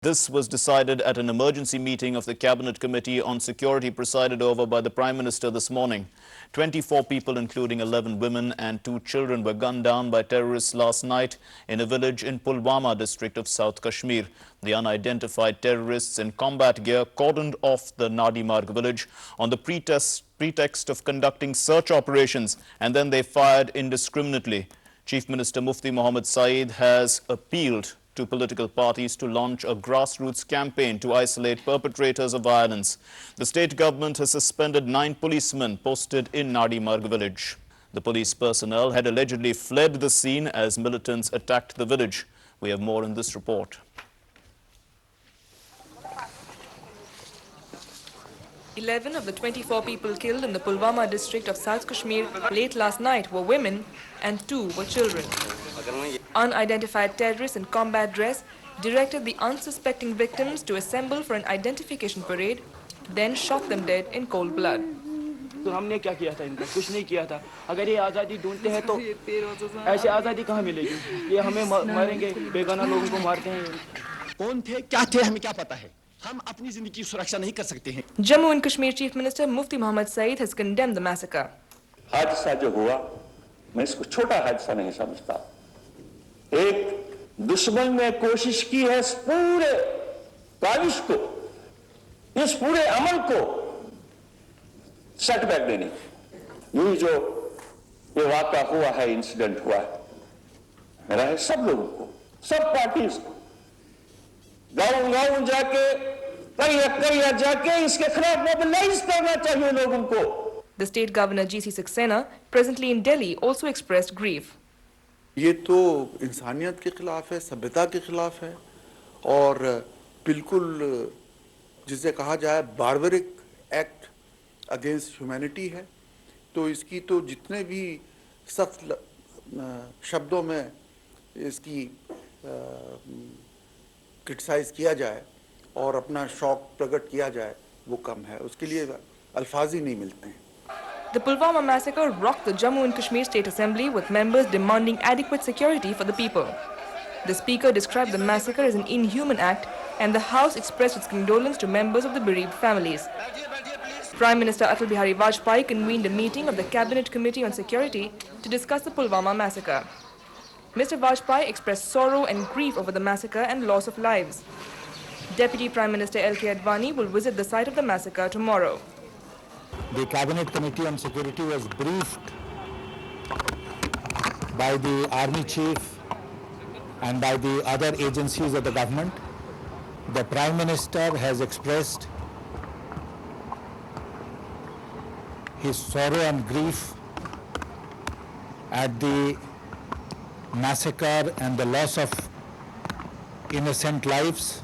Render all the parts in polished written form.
This was decided at an emergency meeting of the Cabinet Committee on Security presided over by the Prime Minister this morning. 24 people, including 11 women and 2 children, were gunned down by terrorists last night in a village in Pulwama district of South Kashmir. The unidentified terrorists in combat gear cordoned off the Nadimarg village on the pretext of conducting search operations, and then they fired indiscriminately. Chief Minister Mufti Mohammed Saeed has appealed to political parties to launch a grassroots campaign to isolate perpetrators of violence. The state government has suspended 9 policemen posted in Nadimarg village. The police personnel had allegedly fled the scene as militants attacked the village. We have more in this report. 11 of the 24 people killed in the Pulwama district of South Kashmir late last night were women and 2 were children. Unidentified terrorists in combat dress directed the unsuspecting victims to assemble for an identification parade, then shot them dead in cold blood. तो हमने क्या किया था इनको कुछ नहीं किया था अगर ये आज़ादी ढूंढते हैं तो ऐसे आज़ादी कहाँ मिलेगी ये हमें मारेंगे बेगाना लोगों को मारते हैं कौन थे क्या थे हमें क्या पता है हम अपनी जिंदगी की सुरक्षा नहीं कर सकते हैं Jammu and Kashmir Chief Minister Mufti Mohammed Saeed has condemned the massacre. हादसा जो हुआ मैं इसको छोटा हादसा नहीं समझता एक दुश्मन ने कोशिश की है इस पूरे काविश को इस पूरे अमल को सेटबैक देने ये जो ये वाक़या हुआ है इंसिडेंट हुआ है मेरा है सब लोगों को सब पार्टीज को गांव जाके कई जाके इसके खिलाफ मोबिलाइज करना चाहिए लोगों को. The state governor G.C. Saxena, presently in Delhi, also expressed grief. ये तो इंसानियत के खिलाफ है, सभ्यता के खिलाफ है और बिल्कुल जिसे कहा जाए बार्बरिक एक्ट अगेंस्ट ह्यूमैनिटी है. तो इसकी तो जितने भी सख्त शब्दों में इसकी क्रिटिसाइज किया जाए और अपना शौक प्रकट किया जाए वो कम है. उसके लिए अल्फाज ही नहीं मिलते हैं. The Pulwama massacre rocked the Jammu and Kashmir State Assembly with members demanding adequate security for the people. The Speaker described the massacre as an inhuman act and the House expressed its condolence to members of the bereaved families. Prime Minister Atal Bihari Vajpayee convened a meeting of the Cabinet Committee on Security to discuss the Pulwama massacre. Mr. Vajpayee expressed sorrow and grief over the massacre and loss of lives. Deputy Prime Minister L.K. Advani will visit the site of the massacre tomorrow. The Cabinet Committee on Security was briefed by the Army Chief and by the other agencies of the government. The Prime Minister has expressed his sorrow and grief at the massacre and the loss of innocent lives.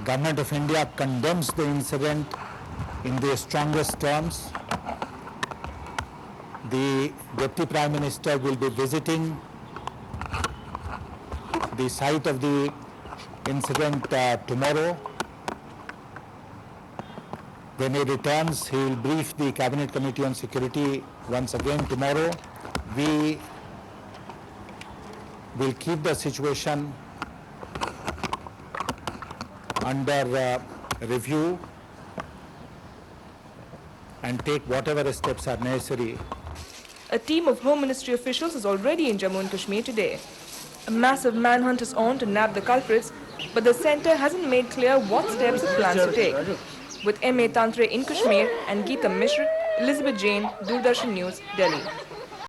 Government of India condemns the incident in the strongest terms. The Deputy Prime Minister will be visiting the site of the incident tomorrow. When he returns, he will brief the Cabinet Committee on Security once again tomorrow. We will keep the situation under review and take whatever steps are necessary. A team of Home Ministry officials is already in Jammu and Kashmir today. A massive manhunt is on to nab the culprits, but the centre hasn't made clear what steps it plans to take. With M.A. Tantre in Kashmir and Geeta Mishra, Elizabeth Jain, Doordarshan News, Delhi.